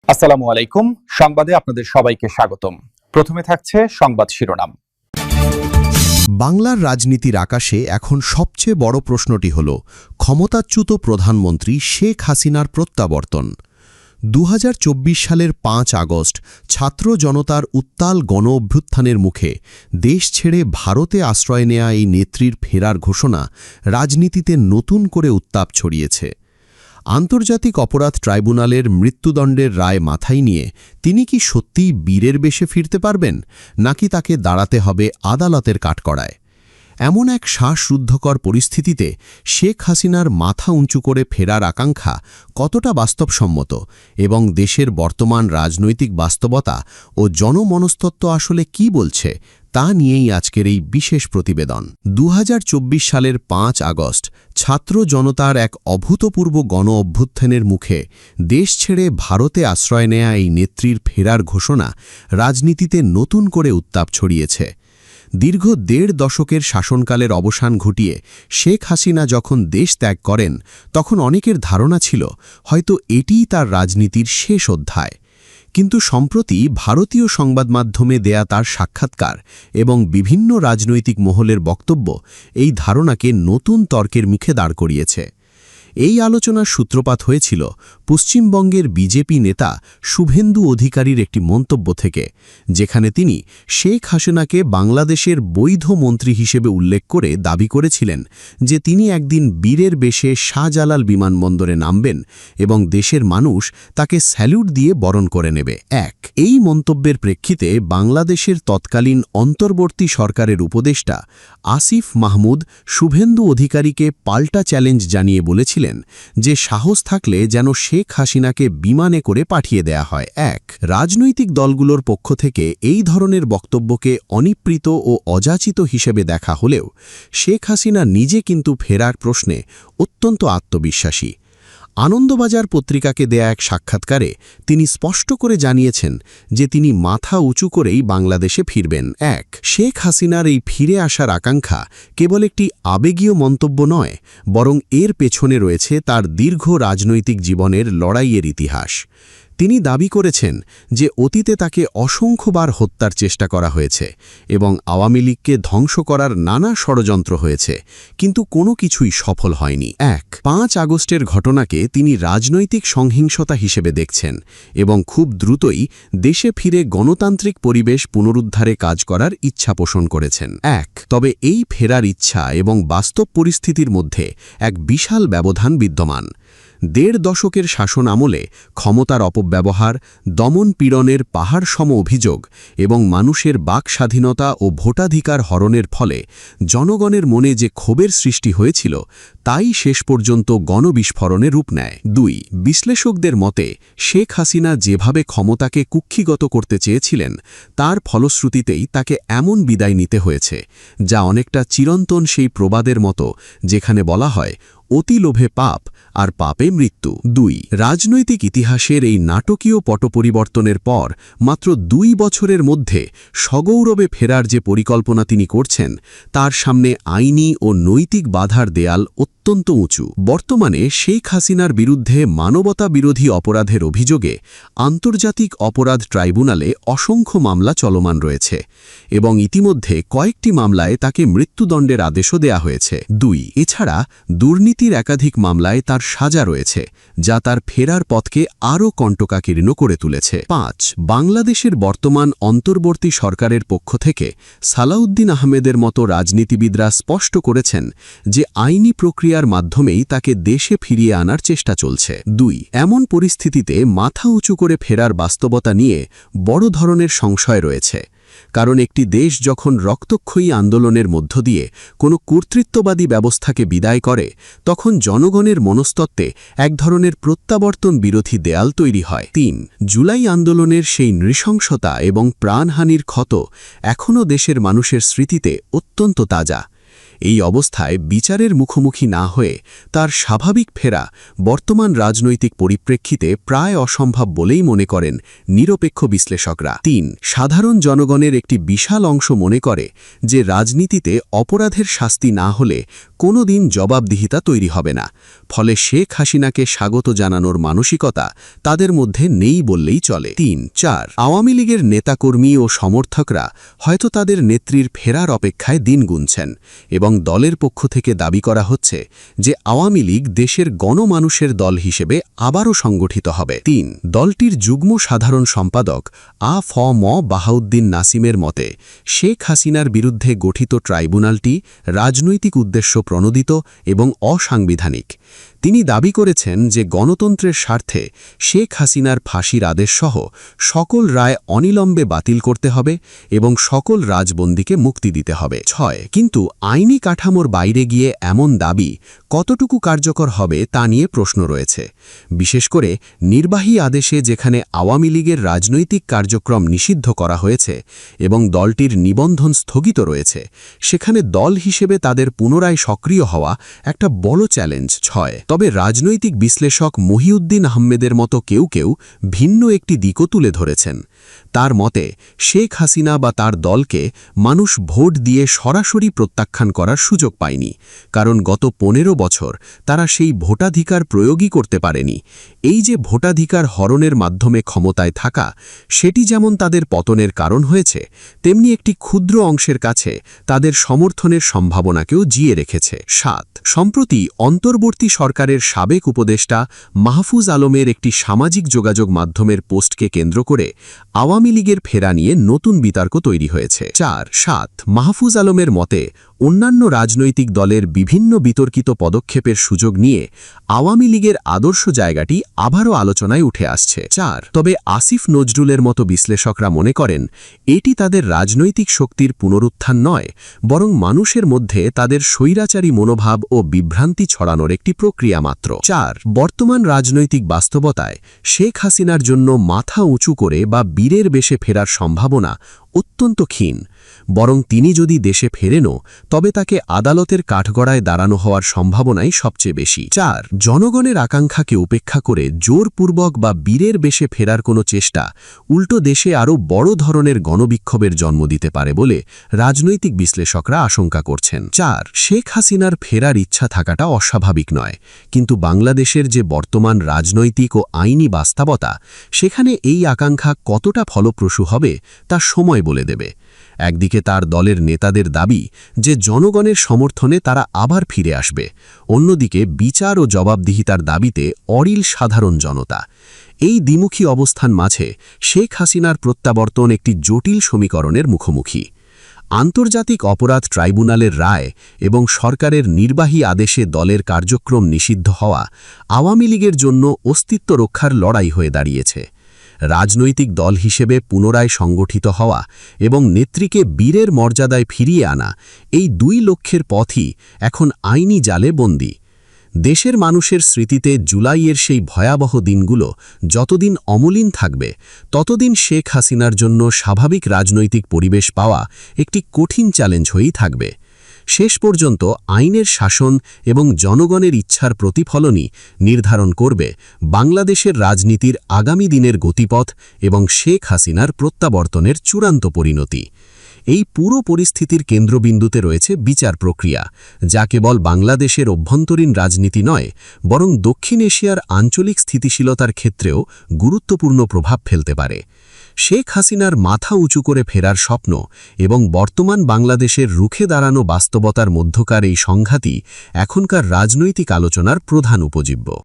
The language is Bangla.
আসসালামু আলাইকুম। সংবাদে আপনাদের সবাইকে স্বাগতম। প্রথমে থাকছে সংবাদ শিরোনাম। বাংলার রাজনীতির আকাশে এখন সবচেয়ে বড় প্রশ্নটি হল ক্ষমতাচ্যুত প্রধানমন্ত্রী শেখ হাসিনার প্রত্যাবর্তন। ২০২৪ সালের ৫ আগস্ট ছাত্র জনতার উত্তাল গণ অভ্যুত্থানের মুখে দেশ ছেড়ে ভারতে আশ্রয় নেয়া এই নেত্রীর ফেরার ঘোষণা রাজনীতিতে নতুন করে উত্তাপ ছড়িয়েছে। আন্তর্জাতিক অপরাধ ট্রাইব্যুনালের মৃত্যুদণ্ডের রায় মাথায় নিয়ে তিনি কি সত্যিই বীরের বেশে ফিরতে পারবেন, নাকি তাকে দাঁড়াতে হবে আদালতের কাঠগড়ায়? এমন এক শ্বাসরুদ্ধকর পরিস্থিতিতে শেখ হাসিনার মাথা উঁচু করে ফেরার আকাঙ্ক্ষা কতটা বাস্তবসম্মত এবং দেশের বর্তমান রাজনৈতিক বাস্তবতা ও জনমনস্তত্ত্ব আসলে কি বলছে, তা নিয়েই আজকের এই বিশেষ প্রতিবেদন। ২০২৪ সালের ৫ আগস্ট ছাত্র জনতার এক অভূতপূর্ব গণ অভ্যুত্থানের মুখে দেশ ছেড়ে ভারতে আশ্রয় নেয়া এই নেত্রীর ফেরার ঘোষণা রাজনীতিতে নতুন করে উত্তাপ ছড়িয়েছে। দীর্ঘ ১.৫ দশকের শাসনকালের অবসান ঘটিয়ে শেখ হাসিনা যখন দেশ ত্যাগ করেন, তখন অনেকের ধারণা ছিল হয়তো এটিই তার রাজনীতির শেষ অধ্যায়। কিন্তু সম্প্রতি ভারতীয় সংবাদমাধ্যমে দেয়া তার সাক্ষাৎকার এবং বিভিন্ন রাজনৈতিক মহলের বক্তব্য এই ধারণাকে নতুন তর্কের মুখে দাঁড় করিয়েছে। এই আলোচনার সূত্রপাত হয়েছিল পশ্চিমবঙ্গের বিজেপি নেতা শুভেন্দু অধিকারীর একটি মন্তব্য থেকে, যেখানে তিনি শেখ হাসিনাকে বাংলাদেশের বৈধ মন্ত্রী হিসেবে উল্লেখ করে দাবি করেছিলেন যে তিনি একদিন বীরের বেশে শাহজালাল বিমানবন্দরে নামবেন এবং দেশের মানুষ তাকে স্যালুট দিয়ে বরণ করে নেবে। এই মন্তব্যের প্রেক্ষিতে বাংলাদেশের তৎকালীন অন্তর্বর্তী সরকারের উপদেষ্টা আসিফ মাহমুদ শুভেন্দু অধিকারীকে পাল্টা চ্যালেঞ্জ জানিয়ে বলেছিলেন যে সাহস থাকলে যেন শেখ হাসিনাকে বিমানে করে পাঠিয়ে দেয়া হয়। রাজনৈতিক দলগুলোর পক্ষ থেকে এই ধরনের বক্তব্যকে অনিপ্রিত ও অযাচিত হিসেবে দেখা হলেও শেখ হাসিনা নিজে কিন্তু ফেরার প্রশ্নে অত্যন্ত আত্মবিশ্বাসী। আনন্দবাজার পত্রিকাকে দেয়া এক সাক্ষাৎকারে তিনি স্পষ্ট করে জানিয়েছেন যে তিনি মাথা উঁচু করেই বাংলাদেশে ফিরবেন। শেখ হাসিনার এই ফিরে আসার আকাঙ্ক্ষা কেবল একটি আবেগীয় মন্তব্য নয়, বরং এর পেছনে রয়েছে তার দীর্ঘ রাজনৈতিক জীবনের লড়াইয়ের ইতিহাস। তিনি দাবি করেছেন যে অতীতে তাকে অসংখ্যবার হত্যার চেষ্টা করা হয়েছে এবং আওয়ামী লীগকে ধ্বংস করার নানা ষড়যন্ত্র হয়েছে, কিন্তু কোনো কিছুই সফল হয়নি। ৫ আগস্টের ঘটনাকে তিনি রাজনৈতিক সহিংসতা হিসেবে দেখছেন এবং খুব দ্রুতই দেশে ফিরে গণতান্ত্রিক পরিবেশ পুনরুদ্ধারে কাজ করার ইচ্ছা পোষণ করেছেন। তবে এই ফেরার ইচ্ছা এবং বাস্তব পরিস্থিতির মধ্যে এক বিশাল ব্যবধান বিদ্যমান। ১.৫ দশকের শাসন আমলে ক্ষমতার অপব্যবহার, দমন পীড়নের পাহাড়সম অভিযোগ এবং মানুষের বাক স্বাধীনতা ও ভোটাধিকার হরণের ফলে জনগণের মনে যে ক্ষোভের সৃষ্টি হয়েছিল, তাই শেষ পর্যন্ত গণবিস্ফোরণে রূপ নেয়। বিশ্লেষকদের মতে শেখ হাসিনা যেভাবে ক্ষমতাকে কুক্ষিগত করতে চেয়েছিলেন, তার ফলশ্রুতিতেই তাকে এমন বিদায় নিতে হয়েছে, যা অনেকটা চিরন্তন সেই প্রবাদের মতো, যেখানে বলা হয় অতি লোভে পাপ আর পাপে মৃত্যু। রাজনৈতিক ইতিহাসের এই নাটকীয় পটপরিবর্তনের পর মাত্র ২ বছরের মধ্যে সগৌরবে ফেরার যে পরিকল্পনা তিনি করছেন, তার সামনে আইনি ও নৈতিক বাধার দেয়াল অত্যন্ত উঁচু। বর্তমানে শেখ হাসিনার বিরুদ্ধে মানবতা বিরোধী অপরাধের অভিযোগে আন্তর্জাতিক অপরাধ ট্রাইব্যুনালে অসংখ্য মামলা চলমান রয়েছে এবং ইতিমধ্যে কয়েকটি মামলায় তাকে মৃত্যুদণ্ডের আদেশও দেয়া হয়েছে। এছাড়া দুর্নীতির একাধিক মামলায় তার সাজা রয়েছে, যা তার ফেরার পথকে আরও কণ্টকাকীর্ণ করে তুলেছে। বাংলাদেশের বর্তমান অন্তর্বর্তী সরকারের পক্ষ থেকে সালাউদ্দিন আহমেদের মতো রাজনীতিবিদরা স্পষ্ট করেছেন যে আইনি প্রক্রিয়ার মাধ্যমেই তাকে দেশে ফিরিয়ে আনার চেষ্টা চলছে। এমন পরিস্থিতিতে মাথা উঁচু করে ফেরার বাস্তবতা নিয়ে বড় ধরনের সংশয় রয়েছে, কারণ একটি দেশ যখন রক্তক্ষয়ী আন্দোলনের মধ্য দিয়ে কোনো কর্তৃত্ববাদী ব্যবস্থাকে বিদায় করে, তখন জনগণের মনস্তত্ত্বে এক ধরনের প্রত্যাবর্তন বিরোধী দেয়াল তৈরি হয়। জুলাই আন্দোলনের সেই নৃশংসতা এবং প্রাণহানির ক্ষত এখনও দেশের মানুষের স্মৃতিতে অত্যন্ত তাজা। এই অবস্থায় বিচারের মুখোমুখি না হয়ে তার স্বাভাবিক ফেরা বর্তমান রাজনৈতিক পরিপ্রেক্ষিতে প্রায় অসম্ভব বলেই মনে করেন নিরপেক্ষ বিশ্লেষকরা। ৩. সাধারণ জনগণের একটি বিশাল অংশ মনে করে যে রাজনীতিতে অপরাধের শাস্তি না হলে কোনো দিন জবাবদিহিতা তৈরি হবে না, ফলে শেখ হাসিনাকে স্বাগত জানানোর মানসিকতা তাদের মধ্যে নেই বললেই চলে। ৩. ৪. আওয়ামী লীগের নেতাকর্মী ও সমর্থকরা হয়তো তাদের নেত্রীর ফেরার অপেক্ষায় দিন গুনছেন এবং দলের পক্ষ থেকে দাবি করা হচ্ছে যে আওয়ামী লীগ দেশের গণমানুষের দল হিসেবে আবারও সংগঠিত হবে। ৩. দলটির যুগ্ম সাধারণ সম্পাদক আ.ফ.ম. বাহাউদ্দিন নাসিমের মতে শেখ হাসিনার বিরুদ্ধে গঠিত ট্রাইব্যুনালটি রাজনৈতিক উদ্দেশ্য প্রণোদিত এবং অসাংবিধানিক। তিনি দাবি করেছেন যে গণতন্ত্রের স্বার্থে শেখ হাসিনার ফাঁসির আদেশসহ সকল রায় অনিলম্বে বাতিল করতে হবে এবং সকল রাজবন্দীকে মুক্তি দিতে হবে। ৬. কিন্তু আইনি কাঠামোর বাইরে গিয়ে এমন দাবি কতটুকু কার্যকর হবে তা নিয়ে প্রশ্ন রয়েছে, বিশেষ করে নির্বাহী আদেশে যেখানে আওয়ামী লীগের রাজনৈতিক কার্যক্রম নিষিদ্ধ করা হয়েছে এবং দলটির নিবন্ধন স্থগিত রয়েছে, সেখানে দল হিসেবে তাদের পুনরায় সক্রিয় হওয়া একটা বড় চ্যালেঞ্জ। ৬. তবে রাজনৈতিক বিশ্লেষক মহিউদ্দিন আহমেদের মতো কেউ কেউ ভিন্ন একটি দিকও তুলে ধরেছেন। তার মতে শেখ হাসিনা বা তার দলকে মানুষ ভোট দিয়ে সরাসরি প্রত্যাখ্যান করার সুযোগ পায়নি, কারণ গত ১৫ বছর তারা সেই ভোটাধিকার প্রয়োগই করতে পারেনি। এই যে ভোটাধিকার হরণের মাধ্যমে ক্ষমতায় থাকা, সেটি যেমন তাদের পতনের কারণ হয়েছে, তেমনি একটি ক্ষুদ্র অংশের কাছে তাদের সমর্থনের সম্ভাবনাকেও জিয়ে রেখেছে। ৭. সম্প্রতি অন্তর্বর্তী সরকারের সাবেক উপদেষ্টা মাহফুজ আলমের একটি সামাজিক যোগাযোগ মাধ্যমের পোস্টকে কেন্দ্র করে আওয়ামী লীগের ফেরা নিয়ে নতুন বিতর্ক তৈরি হয়েছে। ৪. ৭. মাহফুজ আলমের মতে অন্যান্য রাজনৈতিক দলের বিভিন্ন বিতর্কিত পদক্ষেপের সুযোগ নিয়ে আওয়ামী লীগের আদর্শ জায়গাটি আবারও আলোচনায় উঠে আসছে। ৪. তবে আসিফ নজরুলের মতো বিশ্লেষকরা মনে করেন এটি তাদের রাজনৈতিক শক্তির পুনরুত্থান নয়, বরং মানুষের মধ্যে তাদের স্বৈরাচারী মনোভাব ও বিভ্রান্তি ছড়ানোর একটি প্রক্রিয়া মাত্র। ৪. বর্তমান রাজনৈতিক বাস্তবতায় শেখ হাসিনার জন্য মাথা উঁচু করে বা বীরের বেশে ফেরার সম্ভাবনা অত্যন্ত ক্ষীণ, বরং তিনি যদি দেশে ফেরেনও তবে তাকে আদালতের কাঠগড়ায় দাঁড়ানো হওয়ার সম্ভাবনাই সবচেয়ে বেশি। ৪. জনগণের আকাঙ্ক্ষাকে উপেক্ষা করে জোরপূর্বক বা বীরের বেশে ফেরার কোনো চেষ্টা উল্টো দেশে আরও বড় ধরনের গণবিক্ষোভের জন্ম দিতে পারে বলে রাজনৈতিক বিশ্লেষকরা আশঙ্কা করছেন। ৪. শেখ হাসিনার ফেরার ইচ্ছা থাকাটা অস্বাভাবিক নয়, কিন্তু বাংলাদেশের যে বর্তমান রাজনৈতিক ও আইনি বাস্তবতা, সেখানে এই আকাঙ্ক্ষা কতটা ফলপ্রসূ হবে তা সময় বলে দেবে। একদিকে তার দলের নেতাদের দাবি যে জনগণের সমর্থনে তারা আবার ফিরে আসবে, অন্যদিকে বিচার ও জবাবদিহিতার দাবিতে অরিল সাধারণ জনতা। এই দ্বিমুখী অবস্থান মাঝে শেখ হাসিনার প্রত্যাবর্তন একটি জটিল সমীকরণের মুখোমুখি। আন্তর্জাতিক অপরাধ ট্রাইব্যুনালের রায় এবং সরকারের নির্বাহী আদেশে দলের কার্যক্রম নিষিদ্ধ হওয়া আওয়ামী লীগের জন্য অস্তিত্ব রক্ষার লড়াই হয়ে দাঁড়িয়েছে। রাজনৈতিক দল হিসেবে পুনরায় সংগঠিত হওয়া এবং নেত্রীকে বীরের মর্যাদায় ফিরিয়ে আনা, এই দুই লক্ষ্যের পথই এখন আইনি জালে বন্দী। দেশের মানুষের স্মৃতিতে জুলাইয়ের সেই ভয়াবহ দিনগুলো যতদিন অমলিন থাকবে, ততদিন শেখ হাসিনার জন্য স্বাভাবিক রাজনৈতিক পরিবেশ পাওয়া একটি কঠিন চ্যালেঞ্জ হয়েই থাকবে। শেষ পর্যন্ত আইনের শাসন এবং জনগণের ইচ্ছার প্রতিফলনই নির্ধারণ করবে বাংলাদেশের রাজনীতির আগামী দিনের গতিপথ এবং শেখ হাসিনার প্রত্যাবর্তনের চূড়ান্ত পরিণতি। এই পুরো পরিস্থিতির কেন্দ্রবিন্দুতে রয়েছে বিচার প্রক্রিয়া, যা কেবল বাংলাদেশের অভ্যন্তরীণ রাজনীতি নয়, বরং দক্ষিণ এশিয়ার আঞ্চলিক স্থিতিশীলতার ক্ষেত্রেও গুরুত্বপূর্ণ প্রভাব ফেলতে পারে। শেখ হাসিনার মাথা উঁচু করে ফেরার স্বপ্ন এবং বর্তমান বাংলাদেশের রুখে দাঁড়ানো বাস্তবতার মধ্যকার এই সংঘাতই এখনকার রাজনৈতিক আলোচনার প্রধান উপজীব্য।